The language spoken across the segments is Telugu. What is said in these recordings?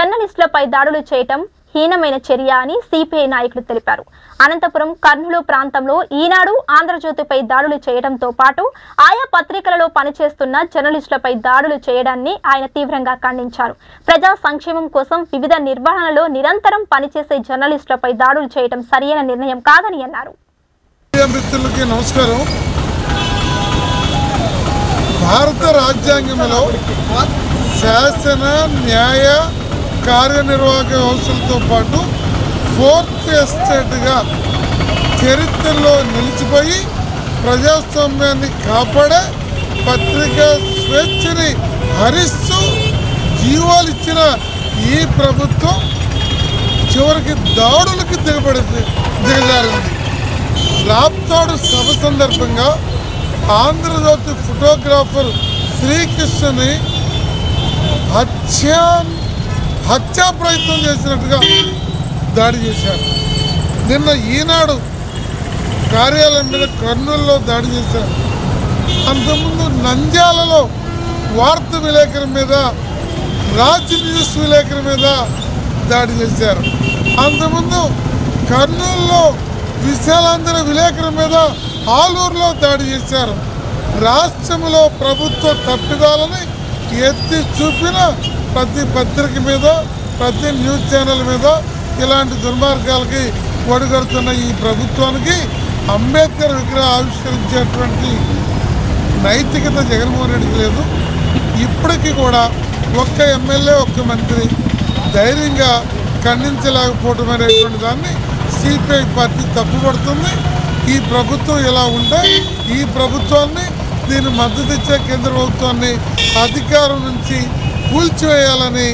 జర్నలిస్టులపై దాడులు చేయటం హీనమైన చర్య అని సిపిఐ నాయకులు తెలిపారు. అనంతపురం, కర్నూలు ప్రాంతంలో ఈనాడు, ఆంధ్రజ్యోతిపై దాడులు చేయడంతో పాటు ఆయా పత్రికలలో పనిచేస్తున్న జర్నలిస్టులపై దాడులు చేయడాన్ని ఆయన తీవ్రంగా ఖండించారు. ప్రజా సంక్షేమం కోసం వివిధ నిర్వహణలో నిరంతరం పనిచేసే జర్నలిస్టులపై దాడులు చేయడం సరైన నిర్ణయం కాదని అన్నారు. భారత రాజ్యాంగంలో శాసన, న్యాయ, కార్యనిర్వాహక వ్యవస్థలతో పాటు ఫోర్త్ ఎస్టేట్గా చరిత్రలో నిలిచిపోయి ప్రజాస్వామ్యాన్ని కాపాడే పత్రికా స్వేచ్ఛని హరిస్తూ జీవాలు ఇచ్చిన ఈ ప్రభుత్వం చివరికి దాడులకు దిగజారింది. రాప్తాడు సభ సందర్భంగా ఆంధ్రజ్యోతి ఫోటోగ్రాఫర్ శ్రీకృష్ణని హత్యా ప్రయత్నం చేసినట్టుగా దాడి చేశారు. నిన్న ఈనాడు కార్యాలయం మీద కర్నూలులో దాడి చేశారు. అంతకుముందు నంద్యాలలో వార్తా విలేకరుల మీద, రాజ్ న్యూస్ విలేకరుల మీద దాడి చేశారు. అంతకుముందు కర్నూలులో విశాలాంధ్ర విలేకరుల మీద, ఆలూరులో దాడి చేశారు. రాష్ట్రంలో ప్రభుత్వ తప్పిదాలని ఎత్తి చూపిన ప్రతి పత్రిక మీద, ప్రతి న్యూస్ ఛానల్ మీద ఇలాంటి దుర్మార్గాలకి ఒడిగడుతున్న ఈ ప్రభుత్వానికి అంబేద్కర్ విగ్రహం ఆవిష్కరించేటువంటి నైతికత జగన్మోహన్ రెడ్డికి లేదు. ఇప్పటికీ కూడా ఒక్క ఎమ్మెల్యే, ఒక్క మంత్రి ధైర్యంగా ఖండించలేకపోవటం అనేటువంటి దాన్ని సిపిఐ పార్టీ తప్పుపడుతుంది. ఈ ప్రభుత్వం ఇలా ఉంటే ఈ ప్రభుత్వాన్ని, దీన్ని మద్దతు ఇచ్చే కేంద్ర ప్రభుత్వాన్ని అధికారం నుంచి కూల్చివేయాలని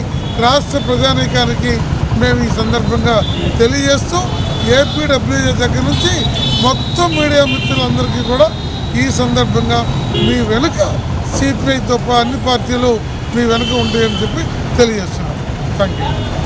రాష్ట్ర ప్రజానీకానికి మేము ఈ సందర్భంగా తెలియజేస్తూ ఏపీడబ్ల్యూజే దగ్గర నుంచి మొత్తం మీడియా మిత్రులందరికీ కూడా ఈ సందర్భంగా మీ వెనుక సిపిఐతో అన్ని పార్టీలు మీ వెనుక ఉంటాయని చెప్పి తెలియజేస్తున్నాం. Thank you.